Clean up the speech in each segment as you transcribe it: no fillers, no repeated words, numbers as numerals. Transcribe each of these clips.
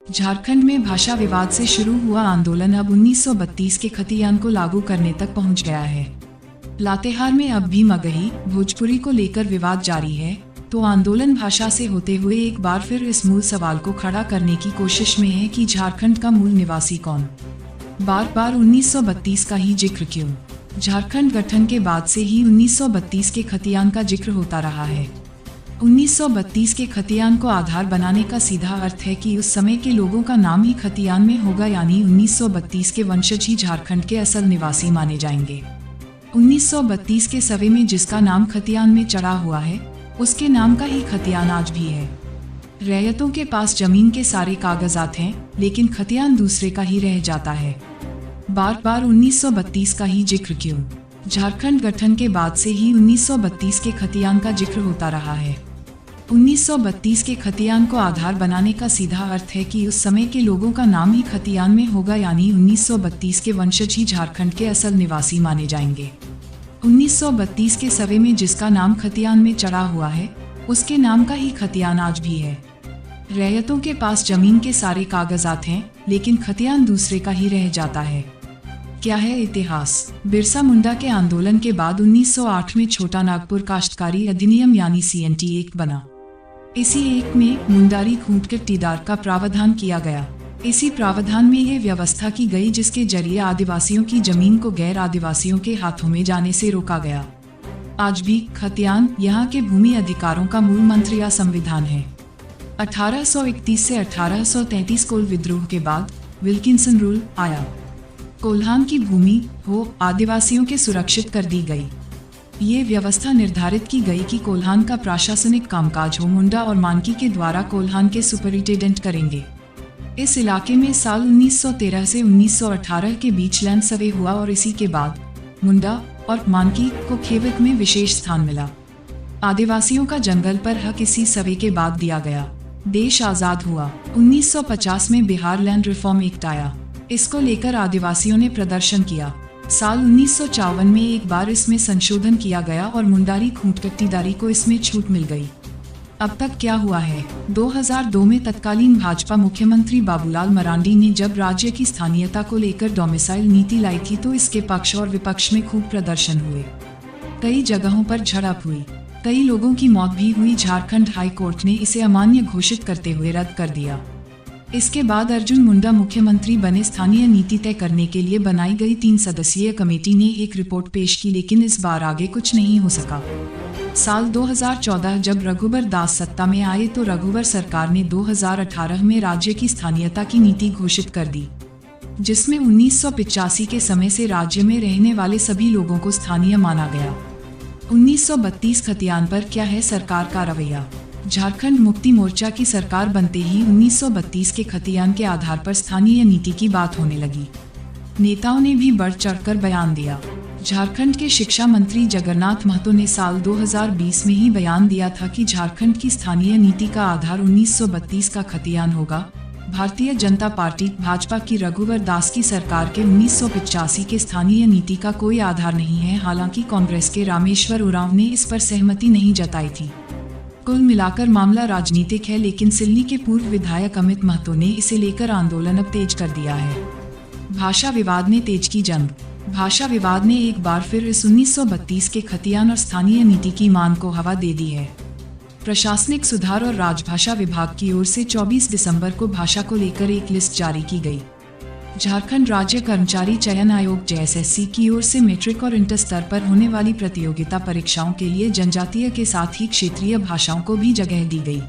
झारखंड में भाषा विवाद से शुरू हुआ आंदोलन अब 1932 के खतियान को लागू करने तक पहुंच गया है। लातेहार में अब भी मगही भोजपुरी को लेकर विवाद जारी है, तो आंदोलन भाषा से होते हुए एक बार फिर इस मूल सवाल को खड़ा करने की कोशिश में है कि झारखंड का मूल निवासी कौन। बार बार 1932 का ही जिक्र क्यों? झारखंड गठन के बाद से ही 1932 के खतियान का जिक्र होता रहा है। 1932 के खतियान को आधार बनाने का सीधा अर्थ है कि उस समय के लोगों का नाम ही खतियान में होगा, यानी 1932 के वंशज ही झारखंड के असल निवासी माने जाएंगे। 1932 के सवे में जिसका नाम खतियान में चढ़ा हुआ है, उसके नाम का ही खतियान आज भी है। रैयतों के पास जमीन के सारे कागजात हैं, लेकिन खतियान दूसरे का ही रह जाता है। बार बार 1932 का ही जिक्र क्यों? झारखंड गठन के बाद से ही 1932 के खतियान का जिक्र होता रहा है। 1932 के खतियान को आधार बनाने का सीधा अर्थ है कि उस समय के लोगों का नाम ही खतियान में होगा, यानी 1932 के वंशज ही झारखंड के असल निवासी माने जाएंगे। 1932 के सवे में जिसका नाम खतियान में चढ़ा हुआ है, उसके नाम का ही खतियान आज भी है। रैयतों के पास जमीन के सारे कागजात हैं, लेकिन खतियान दूसरे का ही रह जाता है। क्या है इतिहास? बिरसा मुंडा के आंदोलन के बाद 1908 में छोटा नागपुर काश्तकारी अधिनियम यानी CNT एक्ट बना। इसी एक्ट में मुंडारी खूंट के टीदार का प्रावधान किया गया। इसी प्रावधान में यह व्यवस्था की गई जिसके जरिए आदिवासियों की जमीन को गैर आदिवासियों के हाथों में जाने से रोका गया। आज भी खतियान यहाँ के भूमि अधिकारों का मूल मंत्र या संविधान है। 1831 से 1833 कोल विद्रोह के बाद विल्किंसन रूल आया। कोल्हान की भूमि हो आदिवासियों के सुरक्षित कर दी गई। ये व्यवस्था निर्धारित की गई कि कोल्हान का प्रशासनिक कामकाज हो मुंडा और मानकी के द्वारा कोल्हान के सुपरिटेंडेंट करेंगे। इस इलाके में साल 1913 से 1918 के बीच लैंड सर्वे हुआ और इसी के बाद मुंडा और मानकी को खेवक में विशेष स्थान मिला। आदिवासियों का जंगल पर हक इसी सर्वे के बाद दिया गया। देश आजाद हुआ। 1950 में बिहार लैंड रिफॉर्म एक्ट आया। इसको लेकर आदिवासियों ने प्रदर्शन किया। साल 1954 में एक बार इसमें संशोधन किया गया और मुंडारी खूंटकट्टीदारी को इसमें छूट मिल गई। अब तक क्या हुआ है? 2002 में तत्कालीन भाजपा मुख्यमंत्री बाबूलाल मरांडी ने जब राज्य की स्थानीयता को लेकर डोमिसाइल नीति लाई थी, तो इसके पक्ष और विपक्ष में खूब प्रदर्शन हुए। कई जगहों पर झड़प हुई, कई लोगों की मौत भी हुई। झारखंड हाई कोर्ट ने इसे अमान्य घोषित करते हुए रद्द कर दिया। इसके बाद अर्जुन मुंडा मुख्यमंत्री बने। स्थानीय नीति तय करने के लिए बनाई गई 3 सदस्यीय कमेटी ने एक रिपोर्ट पेश की, लेकिन इस बार आगे कुछ नहीं हो सका। साल 2014 जब रघुवर दास सत्ता में आए, तो रघुवर सरकार ने 2018 में राज्य की स्थानीयता की नीति घोषित कर दी, जिसमें 1985 के समय से राज्य में रहने वाले सभी लोगों को स्थानीय माना गया। 1932 खतियान पर क्या है सरकार का रवैया? झारखंड मुक्ति मोर्चा की सरकार बनते ही 1932 के खतियान के आधार पर स्थानीय नीति की बात होने लगी। नेताओं ने भी बढ़ चढ़कर बयान दिया। झारखंड के शिक्षा मंत्री जगन्नाथ महतो ने साल 2020 में ही बयान दिया था कि झारखंड की स्थानीय नीति का आधार 1932 का खतियान होगा। भारतीय जनता पार्टी भाजपा की रघुवर दास की सरकार के 1985 के स्थानीय नीति का कोई आधार नहीं है। हालांकि कांग्रेस के रामेश्वर उरांव ने इस पर सहमति नहीं जताई थी। कुल मिलाकर मामला राजनीतिक है, लेकिन सिल्ली के पूर्व विधायक अमित महतो ने इसे लेकर आंदोलन अब तेज कर दिया है। भाषा विवाद ने तेज की जंग। भाषा विवाद ने एक बार फिर इस 1932 के खतियान और स्थानीय नीति की मांग को हवा दे दी है। प्रशासनिक सुधार और राजभाषा विभाग की ओर से 24 दिसंबर को भाषा को लेकर एक लिस्ट जारी की गई। झारखंड राज्य कर्मचारी चयन आयोग JSSC की ओर से मैट्रिक और इंटर स्तर पर होने वाली प्रतियोगिता परीक्षाओं के लिए जनजातीय के साथ ही क्षेत्रीय भाषाओं को भी जगह दी गई।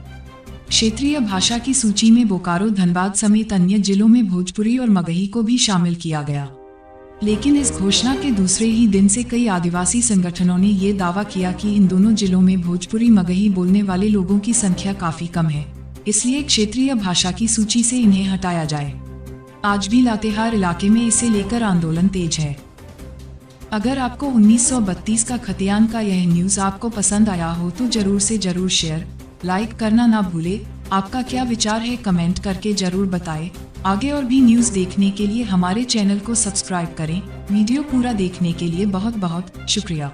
क्षेत्रीय भाषा की सूची में बोकारो, धनबाद समेत अन्य जिलों में भोजपुरी और मगही को भी शामिल किया गया। लेकिन इस घोषणा के दूसरे ही दिन से कई आदिवासी संगठनों ने ये दावा किया कि इन दोनों जिलों में भोजपुरी मगही बोलने वाले लोगों की संख्या काफी कम है, इसलिए क्षेत्रीय भाषा की सूची से इन्हें हटाया जाए। आज भी लातेहार इलाके में इसे लेकर आंदोलन तेज है। अगर आपको 1932 का खतियान का यह न्यूज़ आपको पसंद आया हो, तो जरूर से जरूर शेयर, लाइक करना ना भूले। आपका क्या विचार है कमेंट करके जरूर बताएं। आगे और भी न्यूज़ देखने के लिए हमारे चैनल को सब्सक्राइब करें। वीडियो पूरा देखने के लिए बहुत बहुत शुक्रिया।